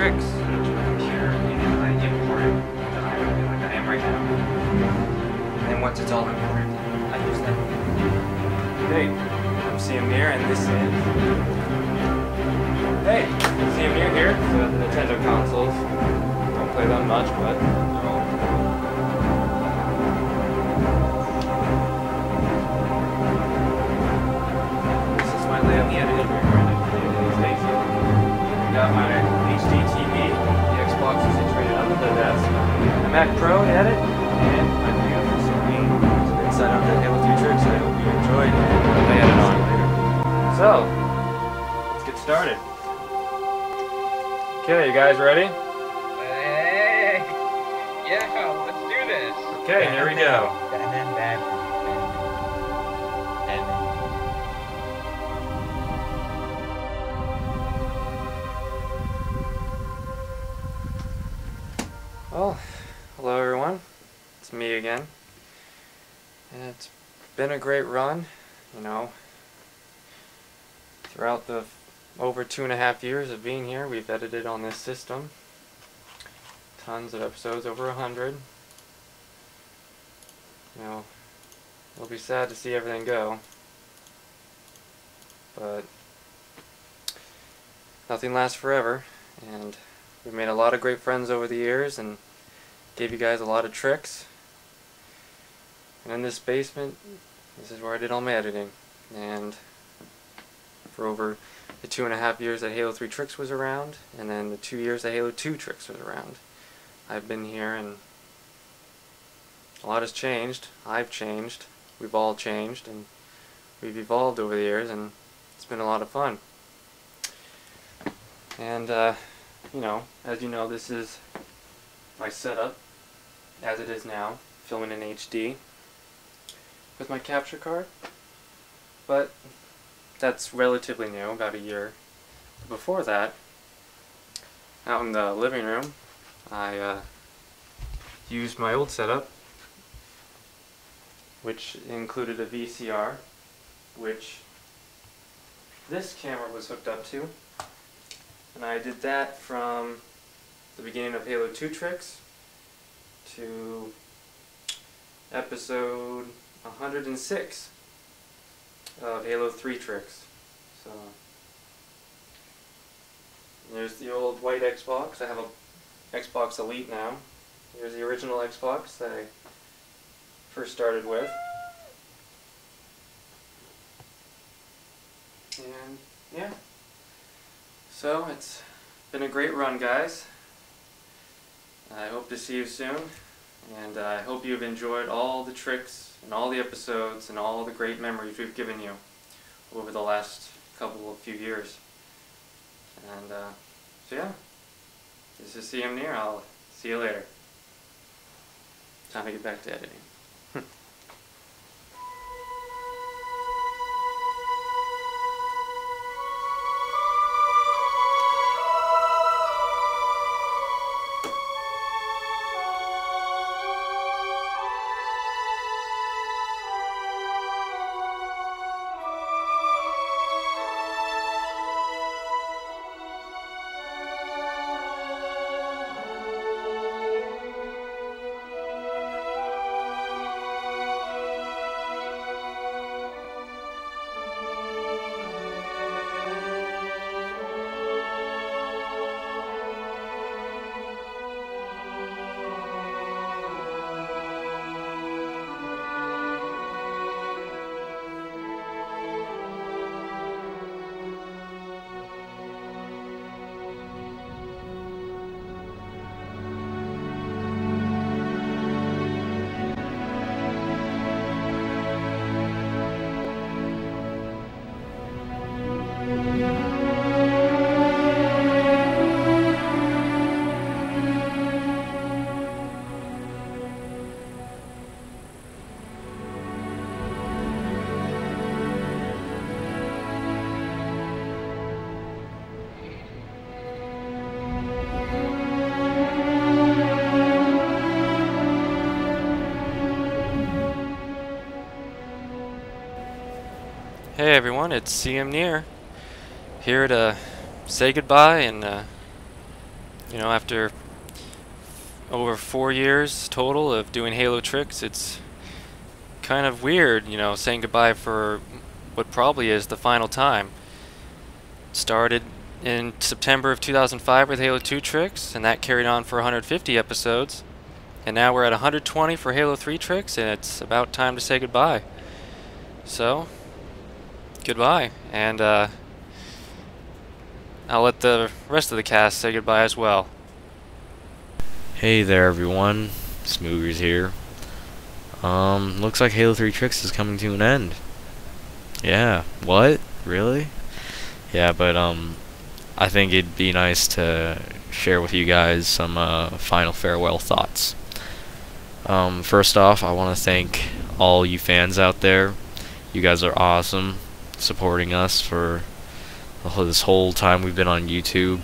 tricks. I'm here and I import it, then I like I am right now. And then once it's all imported, I use that. Hey, I'm CMNeir and this is... Hey, CMNeir here. So the Nintendo consoles. Don't play them much, but they're all... This is my layout editor here. Got my HD TV, the Xbox is situated under the desk, the Mac Pro to edit, and my beautiful screen. So inside of the Halo 3 tricks, I hope you enjoyed and I edit on later. So, let's get started. Okay, you guys ready? Hey! Yeah, let's do this! Okay, here we go. Well, hello everyone, it's me again, and it's been a great run, you know, throughout the over 2.5 years of being here. We've edited on this system, tons of episodes, over 100, you know, it'll be sad to see everything go, but nothing lasts forever, and we've made a lot of great friends over the years and gave you guys a lot of tricks. And in this basement, this is where I did all my editing. And for over the 2.5 years that Halo 3 Tricks was around, and then the 2 years that Halo 2 Tricks was around, I've been here and a lot has changed. I've changed. We've all changed, and we've evolved over the years, and it's been a lot of fun. And you know, as you know, this is my setup as it is now, filming in HD with my capture card, but that's relatively new, about a year. Before that, out in the living room, I used my old setup, which included a VCR, which this camera was hooked up to. And I did that from the beginning of Halo 2 Tricks to episode 106 of Halo 3 Tricks. So there's the old white Xbox. I have a Xbox Elite now. Here's the original Xbox that I first started with. And yeah. So, it's been a great run, guys. I hope to see you soon, and I hope you've enjoyed all the tricks and all the episodes and all the great memories we've given you over the last few years. And so yeah, this is CMNeir. I'll see you later. Time to get back to editing. Hey everyone, it's CMNeir here to say goodbye and You know, after over 4 years total of doing Halo tricks, it's kind of weird, you know, saying goodbye for what probably is the final time. Started in September of 2005 with Halo 2 tricks, and that carried on for 150 episodes. And now we're at 120 for Halo 3 tricks, and it's about time to say goodbye. So, goodbye, and I'll let the rest of the cast say goodbye as well. Hey there everyone, Smoogers here. Looks like Halo 3 Tricks is coming to an end. Yeah, what? Really? Yeah, but I think it'd be nice to share with you guys some final farewell thoughts. First off, I want to thank all you fans out there. You guys are awesome, supporting us for this whole time we've been on YouTube.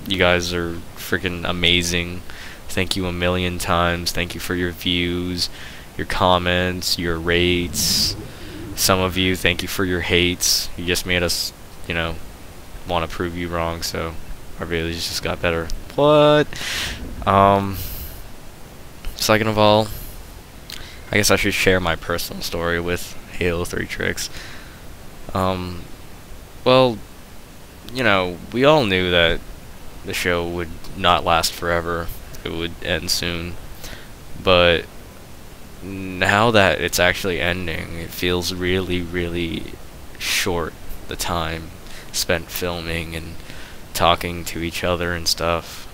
You guys are freaking amazing. Thank you a million times. Thank you for your views, your comments, your rates. Some of you, thank you for your hates. You just made us, you know, want to prove you wrong, so our videos just got better. What? Second of all, I guess I should share my personal story with Halo 3 Tricks. Well, you know, we all knew that the show would not last forever. It would end soon. But now that it's actually ending, it feels really, really short, the time spent filming and talking to each other and stuff.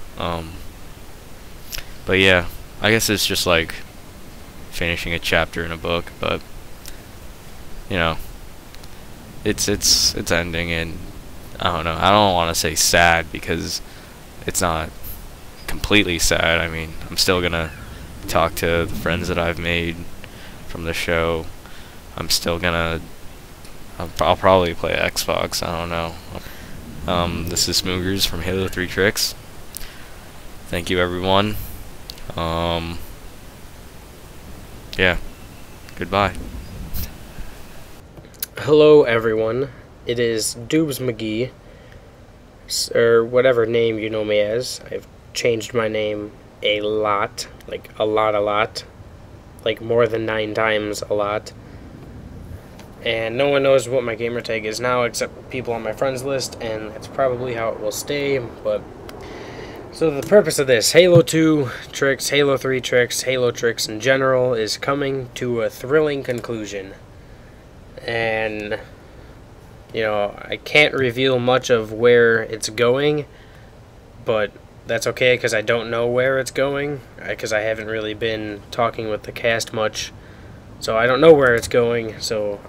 But yeah, I guess it's just like finishing a chapter in a book, but you know, it's ending, and I don't know. I don't want to say sad because it's not completely sad. I mean, I'm still gonna talk to the friends that I've made from the show. I'm still gonna. I'll probably play Xbox. I don't know. This is Smoogers from Halo 3 Tricks. Thank you, everyone. Yeah. Goodbye. Hello, everyone. It is Doobs McGee, or whatever name you know me as. I've changed my name a lot, like a lot, like more than 9 times a lot. And no one knows what my gamer tag is now except people on my friends list, and that's probably how it will stay. But so the purpose of this Halo 2 tricks, Halo 3 tricks, Halo tricks in general is coming to a thrilling conclusion. And you know, I can't reveal much of where it's going, but that's okay because I don't know where it's going, because I haven't really been talking with the cast much, so I don't know where it's going, so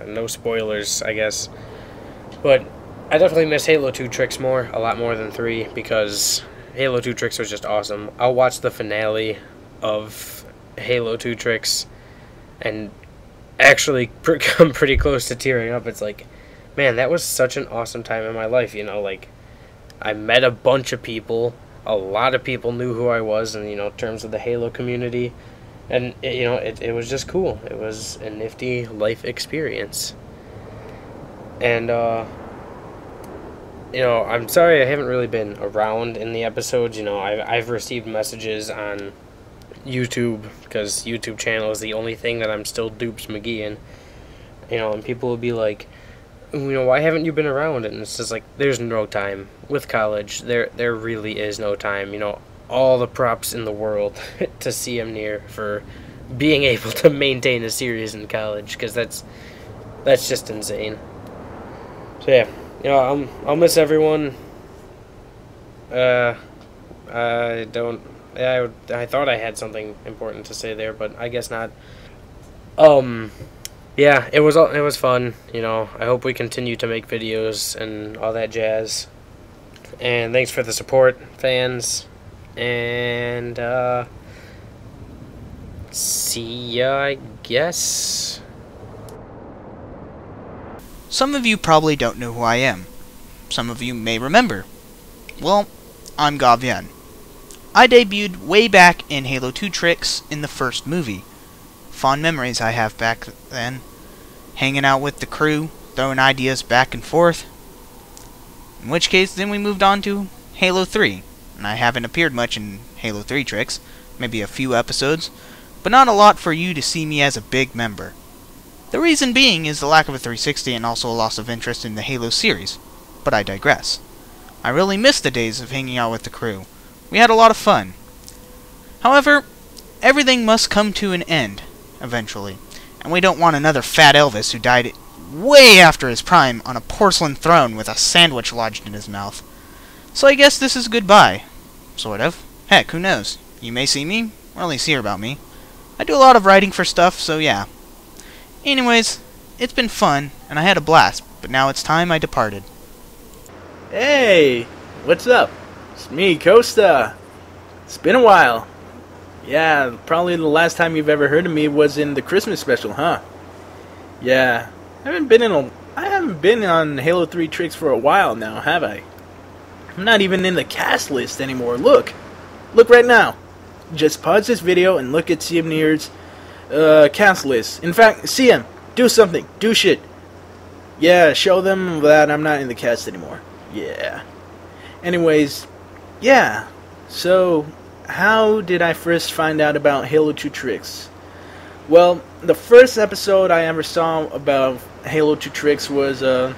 no spoilers, I guess. But I definitely miss Halo 2 Tricks a lot more than 3, because Halo 2 Tricks was just awesome. I'll watch the finale of Halo 2 Tricks and actually come pretty close to tearing up. It's like, man, that was such an awesome time in my life, you know, like, I met a bunch of people, a lot of people knew who I was, and, you know, in terms of the Halo community, and, it was just cool. It was a nifty life experience. And, I'm sorry I haven't really been around in the episodes. You know, I've received messages on YouTube, because YouTube channel is the only thing that I'm still Doobs McGee in, and people will be like, why haven't you been around? And it's just like, there's no time. With college, there really is no time. All the props in the world to CMNeir for being able to maintain a series in college, because that's just insane. So yeah, I'll miss everyone. I thought I had something important to say there, but I guess not. Yeah, it was fun, I hope we continue to make videos and all that jazz. And thanks for the support, fans. And, see ya, I guess. Some of you probably don't know who I am. Some of you may remember. Well, I'm Gavian. I debuted way back in Halo 2 Tricks in the first movie. Fond memories I have back then. Hanging out with the crew, throwing ideas back and forth. In which case, then we moved on to Halo 3, and I haven't appeared much in Halo 3 tricks, maybe a few episodes, but not a lot for you to see me as a big member. The reason being is the lack of a 360 and also a loss of interest in the Halo series, but I digress. I really miss the days of hanging out with the crew. We had a lot of fun. However, everything must come to an end, eventually, and we don't want another fat Elvis who died way after his prime on a porcelain throne with a sandwich lodged in his mouth. So I guess this is goodbye. Sort of. Heck, who knows? You may see me, or at least hear about me. I do a lot of writing for stuff, so yeah. Anyways, it's been fun, and I had a blast, but now it's time I departed. Hey, what's up? It's me, Costa. It's been a while. Yeah, probably the last time you've ever heard of me was in the Christmas special, huh? Yeah, I haven't been on Halo 3 tricks for a while now, have I? I'm not even in the cast list anymore. Look right now. Just pause this video and look at CMNeir's cast list. In fact, CM, do something, do shit. Yeah, show them that I'm not in the cast anymore. Yeah. Anyways, yeah. So, how did I first find out about Halo 2 tricks? Well, the first episode I ever saw about Halo 2 tricks was the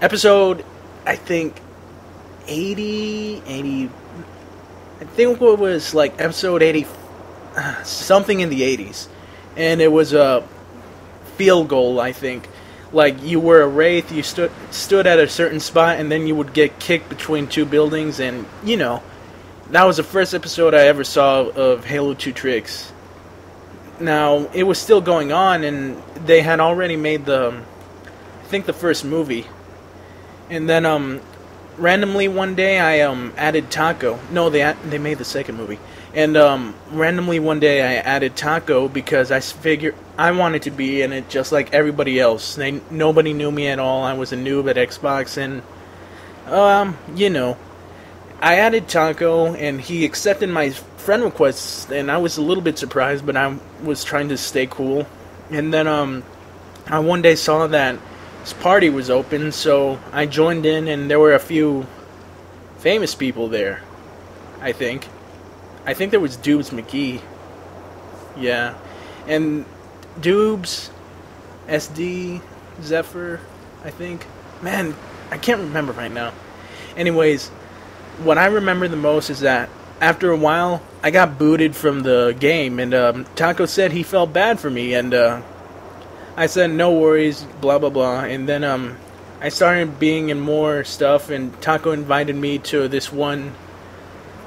episode, I think, 80, I think it was like episode 80, something in the 80s. And it was a field goal, I think. Like, you were a wraith, you stood at a certain spot, and then you would get kicked between two buildings, and, you know, that was the first episode I ever saw of Halo 2 tricks. Now, it was still going on, and they had already made I think the first movie. And then, randomly one day I added Taco. No, they made the second movie. And randomly one day I added Taco because I figured I wanted to be in it just like everybody else. Nobody knew me at all. I was a noob at Xbox, and you know, I added Taco and he accepted my friend requests, and I was a little bit surprised, but I was trying to stay cool. And then I one day saw that this party was open, so I joined in, and there were a few famous people there. I think there was Dubes McGee. Yeah. And Dubes, SD, Zephyr, I think. Man, I can't remember right now. Anyways, what I remember the most is that after a while, I got booted from the game, and Taco said he felt bad for me, and I said no worries, blah blah blah, and then I started being in more stuff, and Taco invited me to this one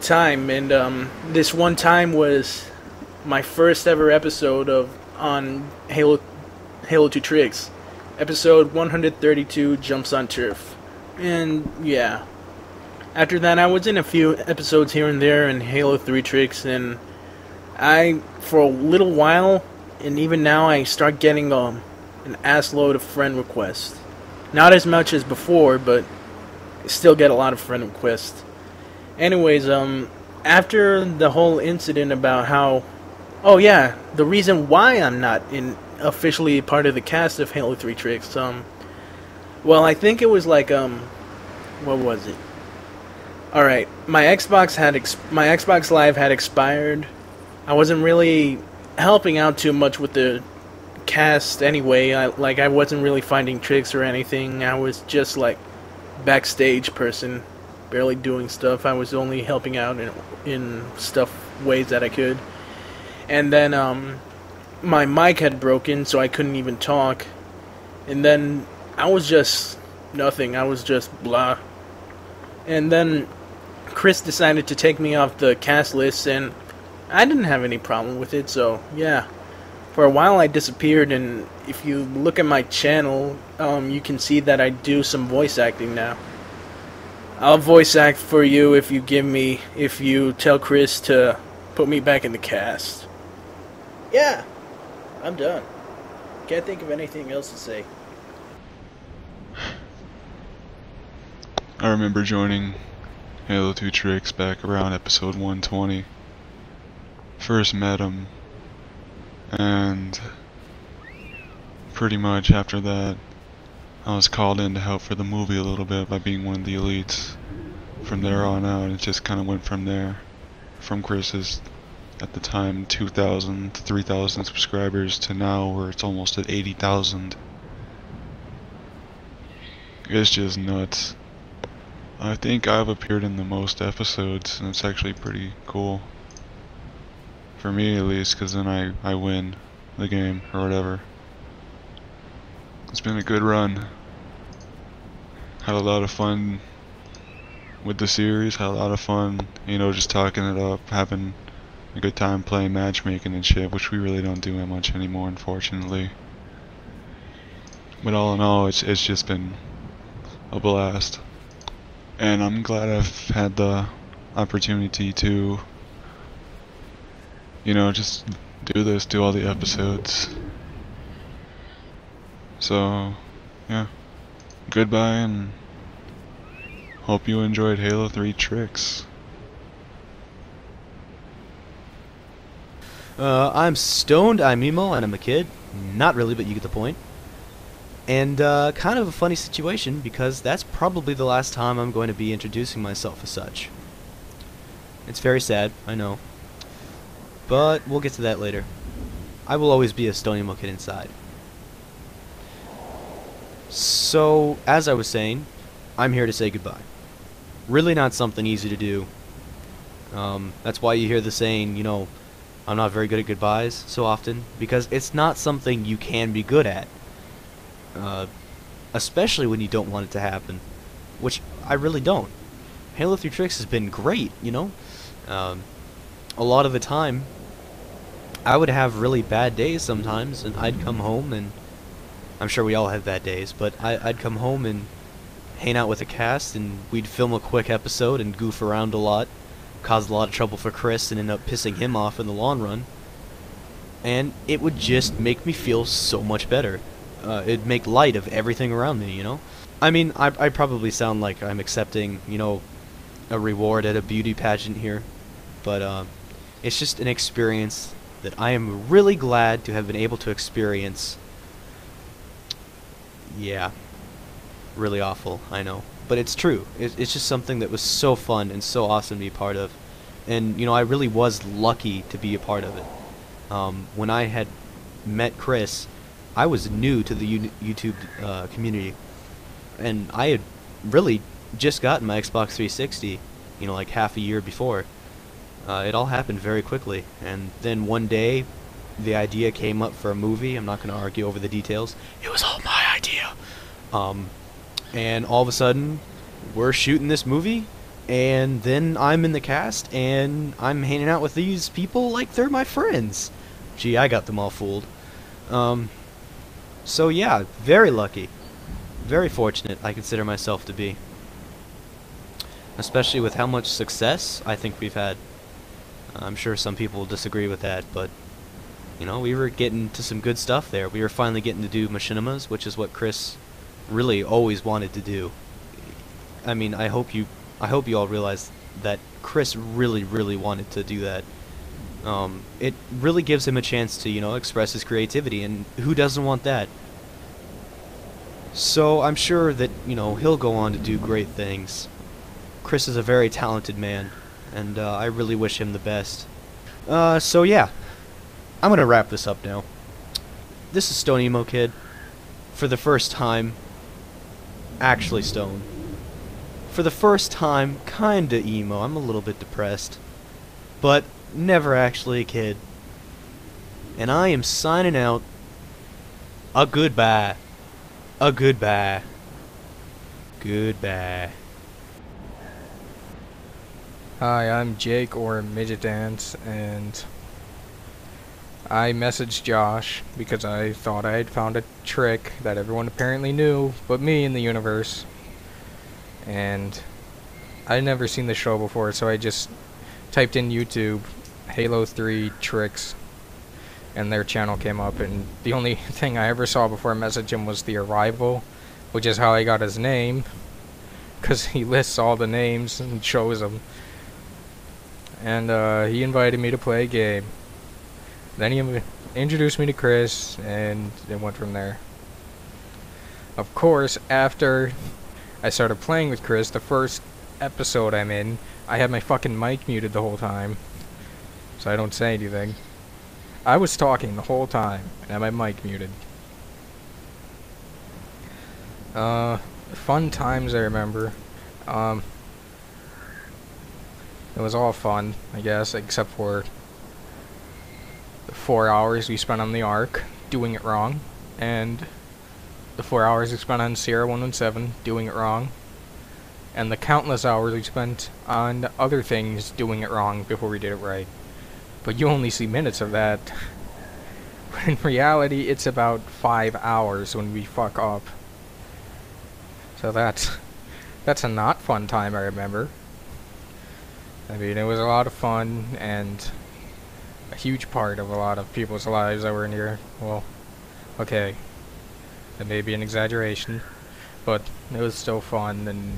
time, and this one time was my first ever episode on Halo 2 tricks, episode 132, Jumps on Turf. And yeah, after that I was in a few episodes here and there in Halo 3 tricks, and I, for a little while, and even now, I start getting an assload of friend requests. Not as much as before, but I still get a lot of friend requests. Anyways, after the whole incident about how, oh yeah, the reason why I'm not officially part of the cast of Halo 3 tricks, well, I think it was like, what was it? Alright, my Xbox Live had expired. I wasn't really helping out too much with the cast anyway. I wasn't really finding tricks or anything. I was just like backstage person, barely doing stuff. I was only helping out in ways that I could. And then my mic had broken, so I couldn't even talk. And then I was just nothing. I was just blah. And then Chris decided to take me off the cast list, and I didn't have any problem with it, so yeah. For a while I disappeared, and if you look at my channel, you can see that I do some voice acting now. I'll voice act for you if you tell Chris to put me back in the cast. Yeah, I'm done. Can't think of anything else to say. I remember joining Halo 2 tricks back around episode 120. First met him, and pretty much after that I was called in to help for the movie a little bit by being one of the elites. from there on out, it just kind of went from there. From Chris's, at the time, 2,000 to 3,000 subscribers to now where it's almost at 80,000. It's just nuts. I think I've appeared in the most episodes, and it's actually pretty cool. For me, at least, because then I win the game, or whatever. It's been a good run. Had a lot of fun with the series, had a lot of fun, you know, just talking it up, having a good time playing matchmaking and shit, which we really don't do that much anymore, unfortunately. But all in all, it's just been a blast. And I'm glad I've had the opportunity to, you know, just do all the episodes. So, yeah. Goodbye, and hope you enjoyed Halo 3 Tricks. I'm stoned, I'm emo, and I'm a kid. Not really, but you get the point. And kind of a funny situation, because that's probably the last time I'm going to be introducing myself as such. It's very sad, I know. But we'll get to that later. I will always be a stone emo kid inside. So, as I was saying, I'm here to say goodbye. Really not something easy to do. That's why you hear the saying, you know, I'm not very good at goodbyes so often, because it's not something you can be good at. Especially when you don't want it to happen, which I really don't. Halo 3 Tricks has been great, you know? A lot of the time, I would have really bad days sometimes, and I'd come home, and I'm sure we all have bad days, but I'd come home and hang out with the cast, and we'd film a quick episode and goof around a lot, cause a lot of trouble for Chris, and end up pissing him off in the long run. And it would just make me feel so much better. It'd make light of everything around me, you know? I mean, I probably sound like I'm accepting, you know, a reward at a beauty pageant here, but it's just an experience that I am really glad to have been able to experience. Yeah, really awful, I know, but it's true. It's just something that was so fun and so awesome to be a part of, and you know, I really was lucky to be a part of it. When I had met Chris, I was new to the YouTube community, and I had really just gotten my Xbox 360, you know, like half a year before. It all happened very quickly, and then one day the idea came up for a movie. I'm not going to argue over the details. It was all my idea. And all of a sudden, we're shooting this movie, and then I'm in the cast, and I'm hanging out with these people like they're my friends. Gee, I got them all fooled. So yeah, very lucky. Very fortunate, I consider myself to be. Especially with how much success I think we've had. I'm sure some people will disagree with that, but you know, we were getting to some good stuff there. We were finally getting to do machinimas, which is what Chris really always wanted to do. I mean, I hope you all realize that Chris really wanted to do that. It really gives him a chance to, you know, express his creativity, and who doesn't want that? So I'm sure that, you know, he'll go on to do great things. Chris is a very talented man, and I really wish him the best. So yeah, I'm gonna wrap this up now. This is Stone Emo Kid. For the first time, actually stoned. For the first time, kinda emo. I'm a little bit depressed. But never actually a kid. And I am signing out. A goodbye. A goodbye. Goodbye. Hi, I'm Jake, or Midget Dance, and I messaged Josh because I thought I had found a trick that everyone apparently knew but me in the universe. And I'd never seen the show before, so I just typed in YouTube Halo 3 Tricks, and their channel came up, and the only thing I ever saw before I messaged him was The Arrival, which is how I got his name, because he lists all the names and shows them. And he invited me to play a game. Then he introduced me to Chris, and it went from there. Of course, after I started playing with Chris, the first episode I'm in, I had my fucking mic muted the whole time, so I don't say anything. I was talking the whole time, and had my mic muted. Fun times I remember. It was all fun, I guess, except for the 4 hours we spent on the Ark, doing it wrong, and the 4 hours we spent on Sierra 117, doing it wrong, and the countless hours we spent on other things doing it wrong before we did it right. But you only see minutes of that. In reality, it's about 5 hours when we fuck up. So that's a not fun time, I remember. I mean, it was a lot of fun, and a huge part of a lot of people's lives that were in here. Well, okay, that may be an exaggeration, but it was still fun, and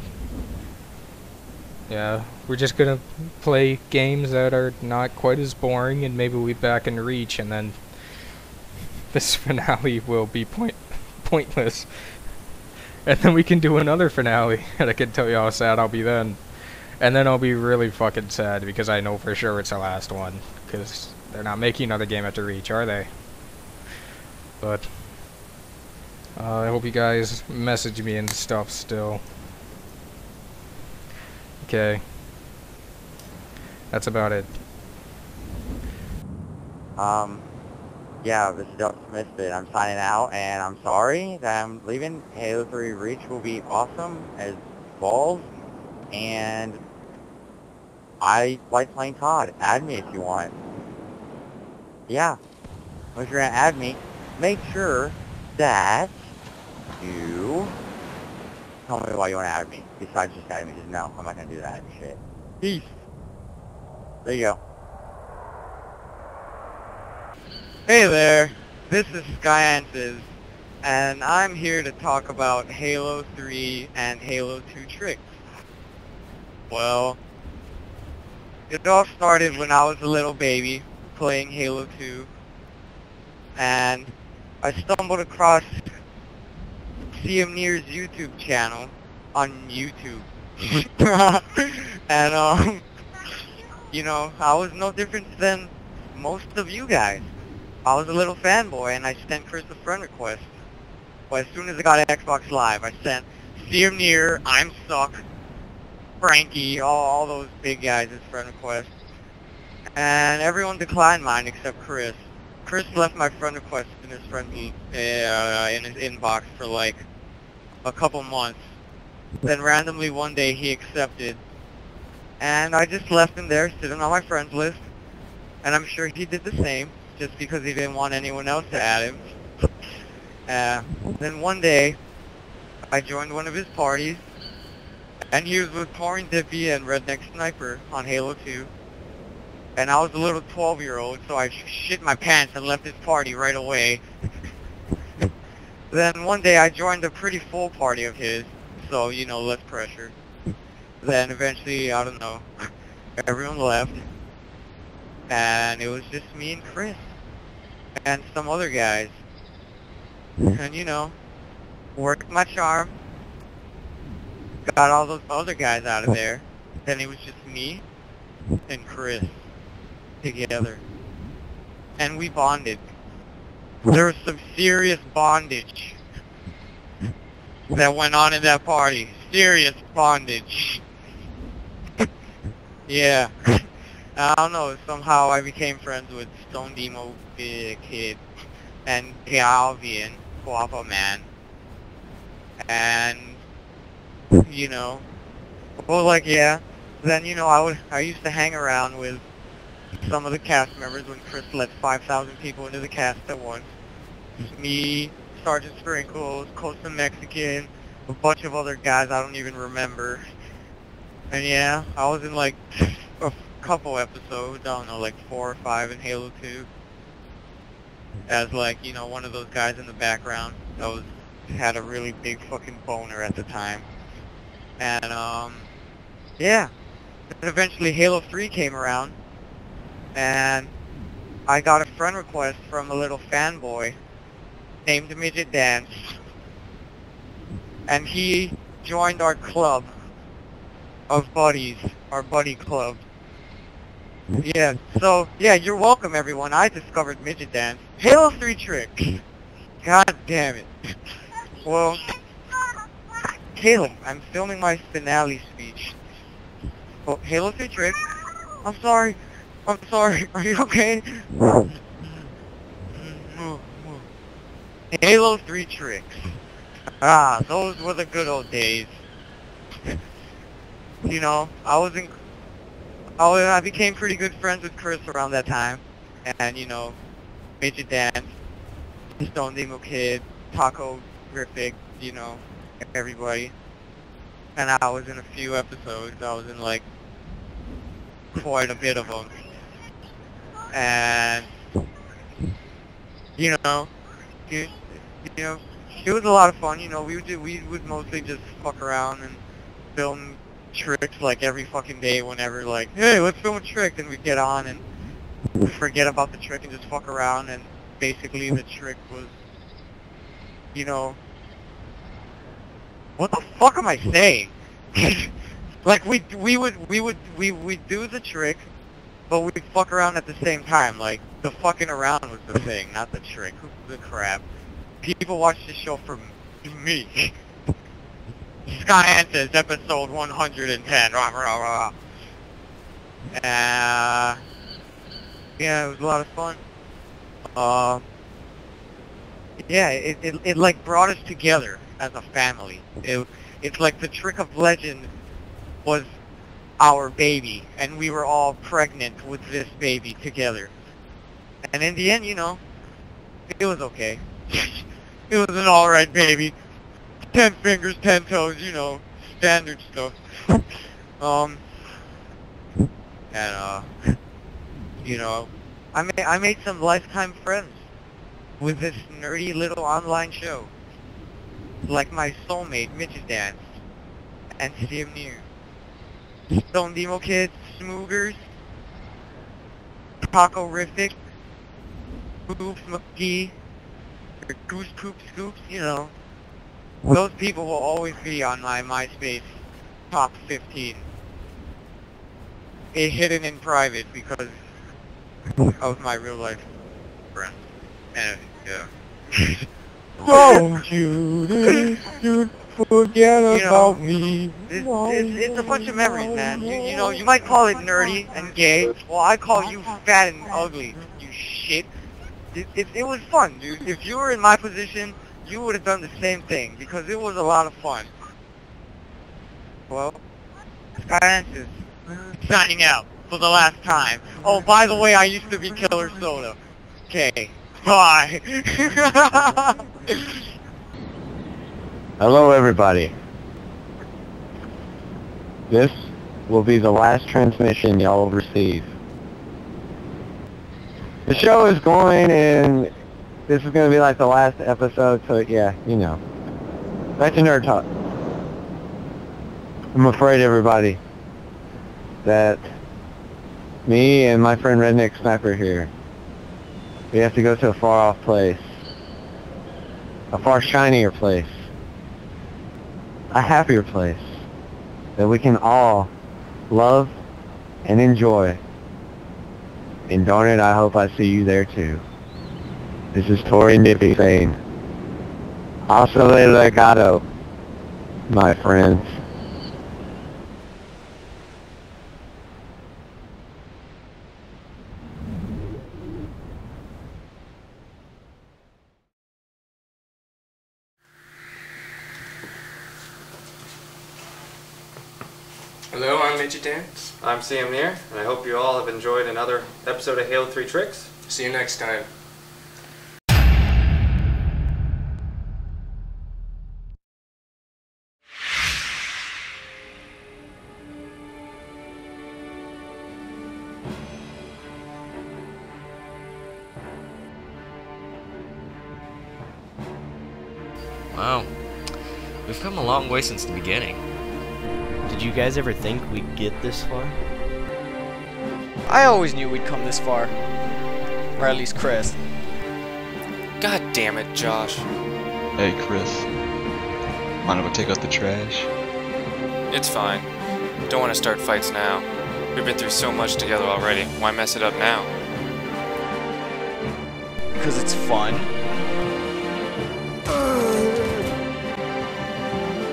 yeah, we're just gonna play games that are not quite as boring, and maybe we'll be back in Reach, and then this finale will be pointless. And then we can do another finale, and I can tell you how sad I'll be then. And then I'll be really fucking sad, because I know for sure it's the last one. Because they're not making another game after Reach, are they? But I hope you guys message me and stuff still. Okay. That's about it. Yeah, this is Doug Smith, but I'm signing out, and I'm sorry that I'm leaving. Halo 3 Reach will be awesome as balls, and I like playing COD. Add me if you want. Yeah. If you're gonna add me, make sure that you tell me why you want to add me. Besides just adding me, just no, I'm not gonna do that shit. Peace. There you go. Hey there, this is Skyances, and I'm here to talk about Halo 3 and Halo 2 tricks. Well, it all started when I was a little baby playing Halo 2, and I stumbled across CMNeir's YouTube channel on YouTube. And, you know, I was no different than most of you guys. I was a little fanboy, and I sent Chris a friend request. But as soon as I got Xbox Live, I sent CMNeir, I'm Suck, Frankie, all those big guys as friend requests. And everyone declined mine except Chris. Chris left my friend request in his in his inbox for like a couple months. Then randomly one day he accepted. And I just left him there sitting on my friends list. And I'm sure he did the same, just because he didn't want anyone else to add him. Then one day, I joined one of his parties, and he was with Pouring Dippy and Redneck Sniper on Halo 2. And I was a little 12-year-old, so I shit my pants and left his party right away. Then one day I joined a pretty full party of his, so, you know, less pressure. Then eventually, I don't know, everyone left. And it was just me and Chris. And some other guys. And, you know, worked my charm. Got all those other guys out of there. Then it was just me and Chris together. And we bonded. There was some serious bondage that went on in that party. Serious bondage. Yeah. I don't know, somehow I became friends with Stone Demo Kid and Galvian, Guapa Man. And, you know, well, like, yeah. Then, you know, I used to hang around with some of the cast members when Chris let 5,000 people into the cast at once. Me, Sergeant Sprinkles, Costa Mexican, a bunch of other guys I don't even remember. And yeah, I was in like a couple episodes, I don't know, like 4 or 5 in Halo 2. As like, you know, one of those guys in the background that had a really big fucking boner at the time. And yeah. Then eventually Halo 3 came around, and I got a friend request from a little fanboy named Midget Dance, and he joined our club of buddies, our buddy club. Yeah, so, yeah, you're welcome, everyone. I discovered Midget Dance. Halo 3 tricks. God damn it. Well, Caleb, I'm filming my finale speech. Oh, Halo 3 tricks. I'm sorry. I'm sorry. Are you okay? Halo 3 tricks. Ah, those were the good old days. You know, I became pretty good friends with Chris around that time. And, you know, Midget Dance, Stone Demo Kid, Taco Rific, you know, everybody. And I was in a few episodes. I was in, like, quite a bit of them. And, you know, it was a lot of fun. You know, we would mostly just fuck around and film tricks like every fucking day whenever, like, hey, let's film a trick, and we'd get on and forget about the trick and just fuck around, and basically the trick was, you know, what the fuck am I saying? Like, we would do the trick, but we'd fuck around at the same time. Like, the fucking around was the thing, not the trick. Who the crap? People watch this show for me. Sky Answers, episode 110. Rah, rah, rah. Yeah, it was a lot of fun. Yeah, it like brought us together as a family. It's like the Trick of Legend was our baby, and we were all pregnant with this baby together. And in the end, you know, it was okay. It was an alright baby. 10 fingers, 10 toes, you know, standard stuff. You know, I made some lifetime friends with this nerdy little online show. Like my soulmate, Midget Dance, and CMNeir. Stone Demo Kids, Smoogers, Taco Rific, Oops McGee, or Goose Poop Scoops, you know. Those people will always be on my MySpace top 15. Hidden in private because of my real life friends. And, yeah. Don't you forget about me. It's a bunch of memories, man. You know, you might call it nerdy and gay. Well, I call you fat and ugly, you shit. It was fun, dude. If you were in my position, you would have done the same thing, because it was a lot of fun. Well, Sky Answers, signing out for the last time. Oh, by the way, I used to be Killer Soda. Okay, bye. Hello everybody. This will be the last transmission y'all will receive. The show is going, and this is going to be like the last episode, so yeah, you know. Back to Nerd Talk. I'm afraid, everybody, that me and my friend Redneck Sniper here, we have to go to a far-off place. A far shinier place. A happier place that we can all love and enjoy. And darn it, I hope I see you there too. This is Tori Nippy saying, hasta legado, my friends. Hello, I'm Midget Dance. I'm CMNeir, and I hope you all have enjoyed another episode of Halo 3 Tricks. See you next time. Wow. We've come a long way since the beginning. Did you guys ever think we'd get this far? I always knew we'd come this far. Or at least Chris. God damn it, Josh. Hey, Chris. Mind if I take out the trash? It's fine. Don't want to start fights now. We've been through so much together already. Why mess it up now? Because it's fun.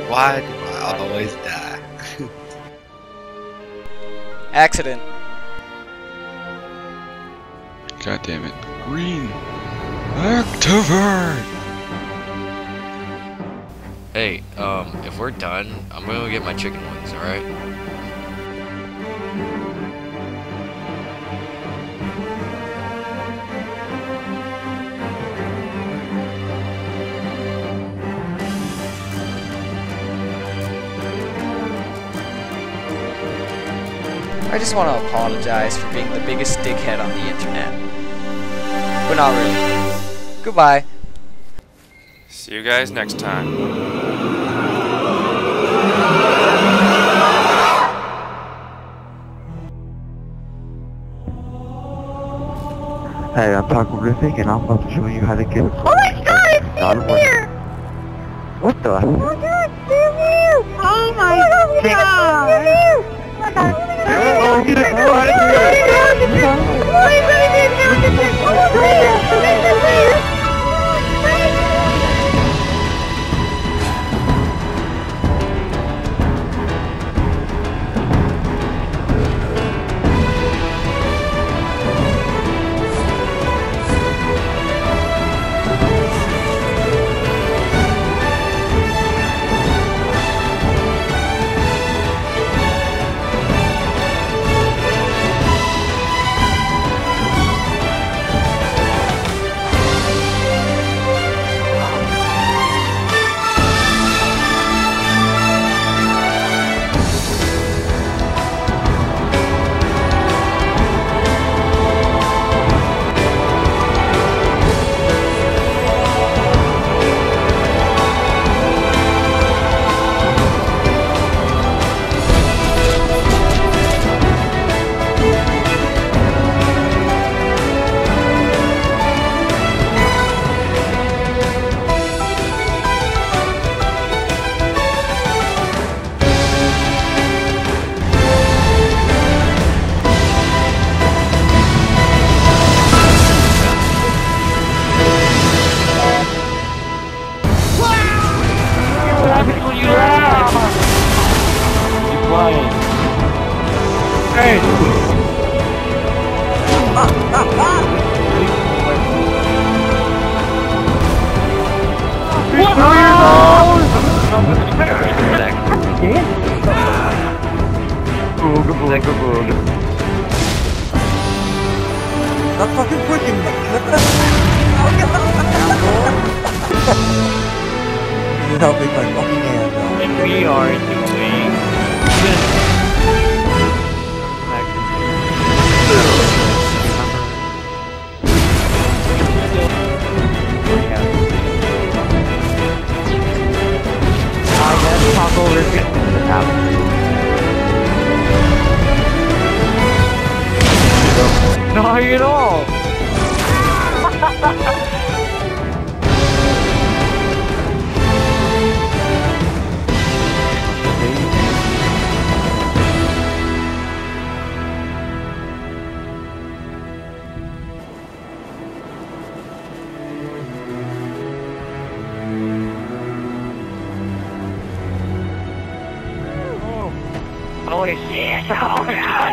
Why do I always die? Accident. God damn it. Green! Activate! Hey, if we're done, I'm gonna go get my chicken wings, alright? I just want to apologize for being the biggest dickhead on the internet. But not really. Goodbye. See you guys next time. Hey, I'm Talkorific, and I'm about to show you how to get a Oh my god, it's here! What the? Oh my god! Oh my god! Stop fucking pushing me! Help me my fucking hands out. And we are doing Not at all! Holy shit! Oh god!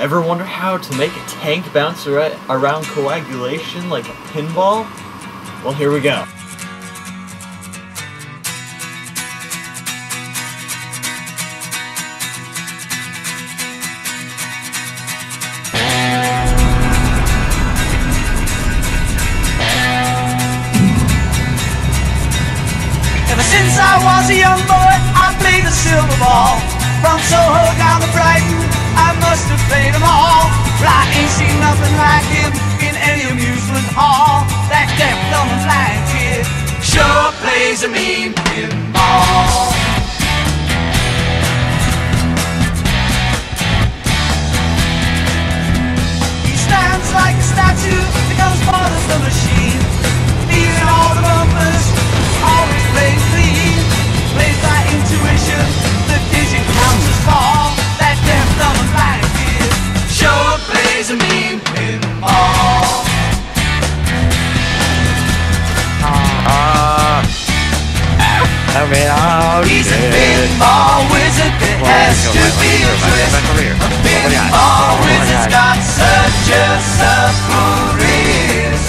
Ever wonder how to make a tank bounce around coagulation like a pinball? Well, here we go. Ever since I was a young boy, I played the silver ball. From Soho down to Brighton, I must have played them all. But I ain't seen nothing like him in any amusement hall. That deaf, dumb, and blind kid sure plays a mean pinball. He stands like a statue, becomes part of the machine, leaving all the bumpers, always playing clean. Plays by intuition, the digit counts as fall. That deaf, dumb, and blind kid sure plays a mean pinball. He's a pinball wizard, it has to be a twist. A pinball wizard's got such a supple wrist.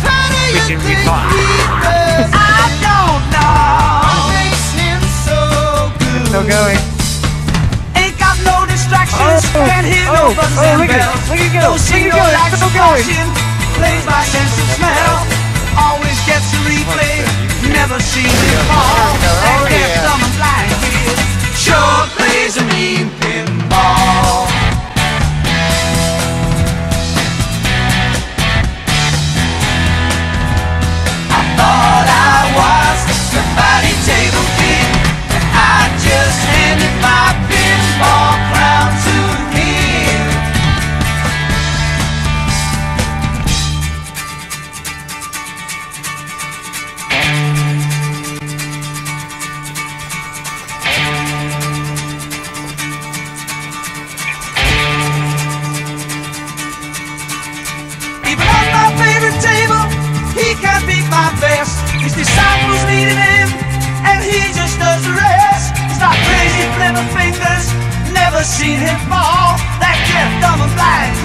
How do you think he does? I don't know. Makes him so good. Still going. Ain't got no distractions, can't hear no buzzes and bells. Don't see no lights flashing, plays by sense of smell. Always gets a replay, never seen it fall. That deaf, dumb, and blind kid sure plays a mean pinball. I thought I was the body table king, and I just handed my pinball crown to him. Even on my favorite table, he can't beat my best. His disciples needed him, and he just does the rest. He's got crazy flipper fingers, never seen him fall. That deaf, dumb, and blind